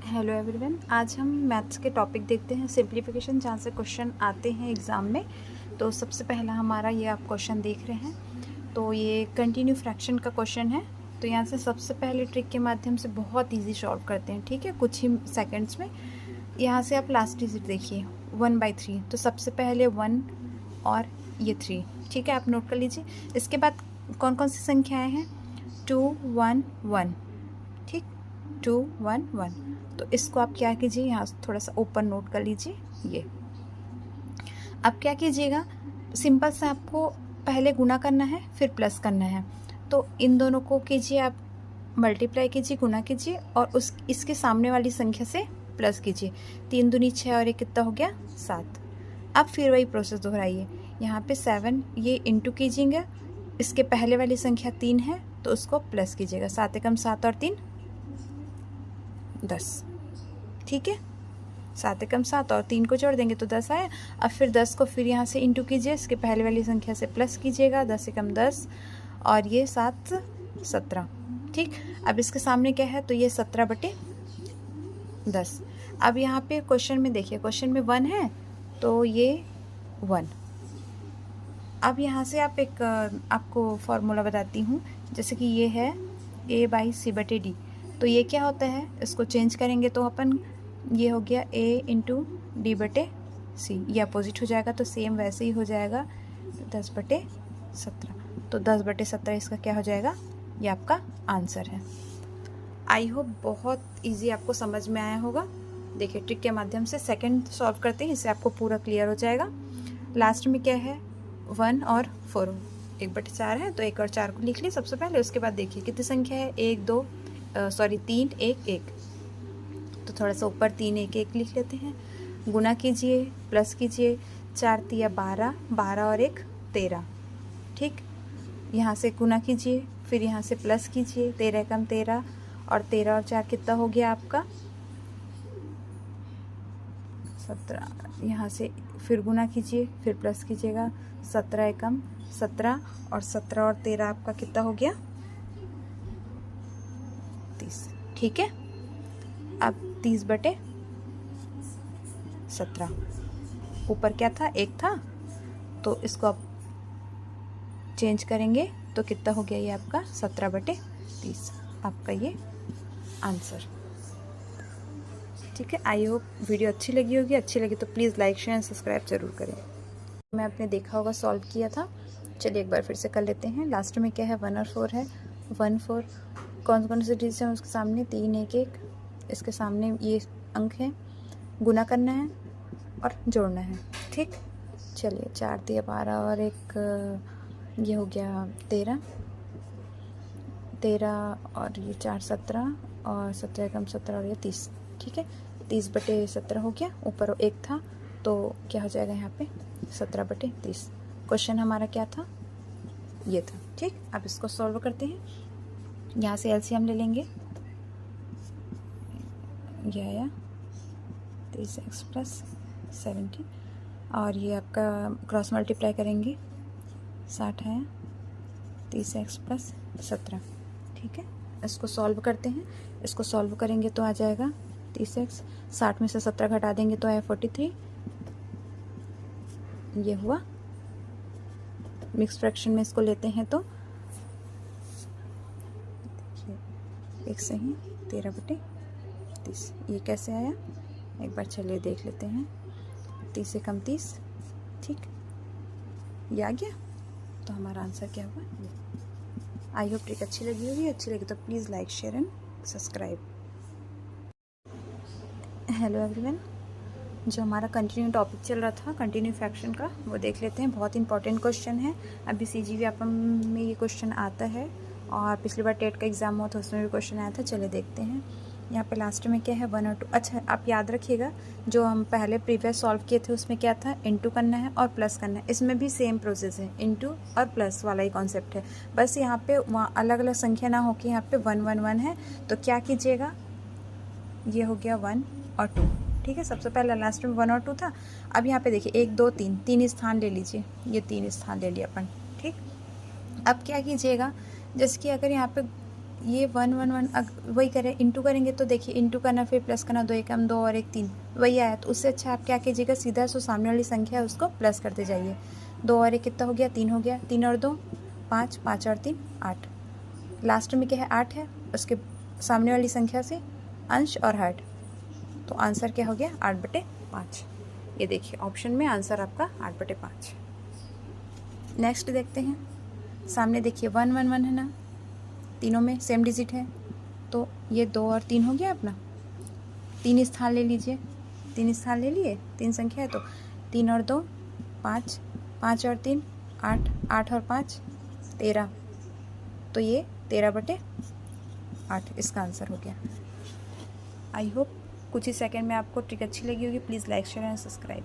Hello everyone, आज हम maths के टॉपिक देखते हैं सिंप्लीफिकेशन, जहाँ से क्वेश्चन आते हैं एग्ज़ाम में। तो सबसे पहला हमारा ये आप क्वेश्चन देख रहे हैं, तो ये कंटिन्यू फ्रैक्शन का क्वेश्चन है। तो यहाँ से सबसे पहले ट्रिक के माध्यम से बहुत इजी सॉल्व करते हैं, ठीक है, कुछ ही सेकंड्स में। यहाँ से आप लास्ट डिजिट देखिए 1/3, तो सबसे पहले 1 और ये 3, ठीक है, आप नोट कर लीजिए। इसके बाद कौन कौन सी संख्याएँ हैं? 2 1 1, ठीक, 2 1 1। तो इसको आप क्या कीजिए, यहाँ थोड़ा सा ऊपर नोट कर लीजिए ये। अब क्या कीजिएगा, सिंपल सा आपको पहले गुना करना है, फिर प्लस करना है। तो इन दोनों को कीजिए, आप मल्टीप्लाई कीजिए, गुना कीजिए और इसके सामने वाली संख्या से प्लस कीजिए। 3 दूनी 6 और 1 कितना हो गया? 7। अब फिर वही प्रोसेस दोहराइए। यहाँ पे 7 ये इंटू कीजिएगा, इसके पहले वाली संख्या 3 है तो उसको प्लस कीजिएगा। 7 एकम 7 और 3 10, ठीक है। 7 एकम 7 और 3 को जोड़ देंगे तो 10 आया। अब फिर 10 को फिर यहाँ से इंटू कीजिए, इसके पहले वाली संख्या से प्लस कीजिएगा। 10 एकम 10 और ये 7 17, ठीक। अब इसके सामने क्या है, तो ये 17/10। अब यहाँ पे क्वेश्चन में देखिए, क्वेश्चन में 1 है तो ये 1। अब यहाँ से आप एक आपको फॉर्मूला बताती हूँ, जैसे कि ये है a/c/d। तो ये क्या होता है, इसको चेंज करेंगे तो अपन ये हो गया a × d/c, ये अपोजिट हो जाएगा तो सेम वैसे ही हो जाएगा 10/17। तो 10/17 इसका क्या हो जाएगा, ये आपका आंसर है। आई होप बहुत इजी आपको समझ में आया होगा। देखिए ट्रिक के माध्यम से सेकंड सॉल्व करते हैं, इससे आपको पूरा क्लियर हो जाएगा। लास्ट में क्या है, 1 और 4, 1/4 है तो 1 और 4 को लिख ली सबसे पहले। उसके बाद देखिए कितनी संख्या है, 3 1 1, तो थोड़ा सा ऊपर 3 1 1 लिख लेते हैं। गुना कीजिए, प्लस कीजिए, 4 तिया 12, 12 और 1 13, ठीक। यहाँ से गुना कीजिए, फिर यहाँ से प्लस कीजिए, 13 एकम 13 और 13 और 4 कितना हो गया आपका 17। यहाँ से फिर गुना कीजिए, फिर प्लस कीजिएगा, 17 एकम 17 और 17 और 13 आपका कितना हो गया 30, ठीक है। अब 30/17, ऊपर क्या था, 1 था, तो इसको आप चेंज करेंगे तो कितना हो गया ये आपका 17/30, आपका ये आंसर, ठीक है। आई होप वीडियो अच्छी लगी होगी। अच्छी लगी तो please like share and subscribe जरूर करें। मैं आपने देखा होगा सॉल्व किया था, चलिए एक बार फिर से कर लेते हैं। लास्ट में क्या है, 1 और 4 है। 1 4 कौन कौन से डिजिट हैं उसके सामने, 3 1 1, इसके सामने ये अंक है, गुना करना है और जोड़ना है, ठीक। चलिए 4 तिया 12 और 1 ये हो गया 13 और ये 4 17 और 17 एकम 17 और ये 30, ठीक है। 30/17 हो गया, ऊपर 1 था तो क्या हो जाएगा यहाँ पे 17/30। क्वेश्चन हमारा क्या था, ये था, ठीक। अब इसको सॉल्व करते हैं। यहाँ से एलसीएम ले लेंगे, ये आया 30x + 17 और ये आपका क्रॉस मल्टीप्लाई करेंगे, 60 है 30x + 17, ठीक है। इसको सॉल्व करते हैं। इसको सॉल्व करेंगे तो आ जाएगा 30x, 60 में से 17 घटा देंगे तो आया 43। ये हुआ मिक्स फ्रैक्शन में, इसको लेते हैं तो एक सही 13/30। ये कैसे आया, एक बार चलिए देख लेते हैं। 30 एकम 30, ठीक, ये आ गया। तो हमारा आंसर क्या हुआ, ये। आई होप ट्रिक अच्छी लगी होगी। अच्छी लगी तो please like share and subscribe. Hello everyone, जो हमारा कंटिन्यू टॉपिक चल रहा था कंटिन्यू फ्रैक्शन का, वो देख लेते हैं। बहुत इंपॉर्टेंट क्वेश्चन है। अभी CGV व्यापम में ये क्वेश्चन आता है और पिछली बार टेट का एग्ज़ाम हुआ था उसमें भी क्वेश्चन आया था। चलिए देखते हैं। यहाँ पे लास्ट में क्या है, 1 और 2। अच्छा, आप याद रखिएगा जो हम पहले प्रीवियस सॉल्व किए थे उसमें क्या था, इंटू करना है और प्लस करना है। इसमें भी सेम प्रोसेस है, इंटू और प्लस वाला ही कॉन्सेप्ट है। बस यहाँ पे वहाँ अलग अलग संख्या ना हो कि यहाँ पे 1 1 1 है। तो क्या कीजिएगा, ये हो गया 1 और 2, ठीक है। सबसे पहले लास्ट में 1 और 2 था। अब यहाँ पे देखिए 1 2 3, 3 स्थान ले लीजिए, ये 3 स्थान ले लिया अपन, ठीक। अब क्या कीजिएगा, जैसे कि अगर यहाँ पे ये 1 1 1 वही करें, इंटू करेंगे तो देखिए इंटू करना फिर प्लस करना, 2 एकम 2 और 1 3 वही आया। तो उससे अच्छा आप क्या कीजिएगा, सीधा सो सामने वाली संख्या है उसको प्लस करते जाइए। 2 और 1 कितना हो गया, 3 हो गया। 3 और 2 5, 5 और 3 8। लास्ट में क्या है, 8 है। उसके सामने वाली संख्या से अंश और हर, तो आंसर क्या हो गया, 8/5। ये देखिए ऑप्शन में आंसर आपका 8/5। नेक्स्ट देखते हैं, सामने देखिए 1 1 1 है ना, तीनों में सेम डिजिट है, तो ये 2 और 3 हो गया अपना। 3 स्थान ले लीजिए, 3 स्थान ले लिए, 3 संख्या है तो 3 और 2 5, 5 और 3 8, 8 और 5 13, तो ये 13/8 इसका आंसर हो गया। आई होप कुछ ही सेकंड में आपको ट्रिक अच्छी लगी होगी। Please like share and subscribe.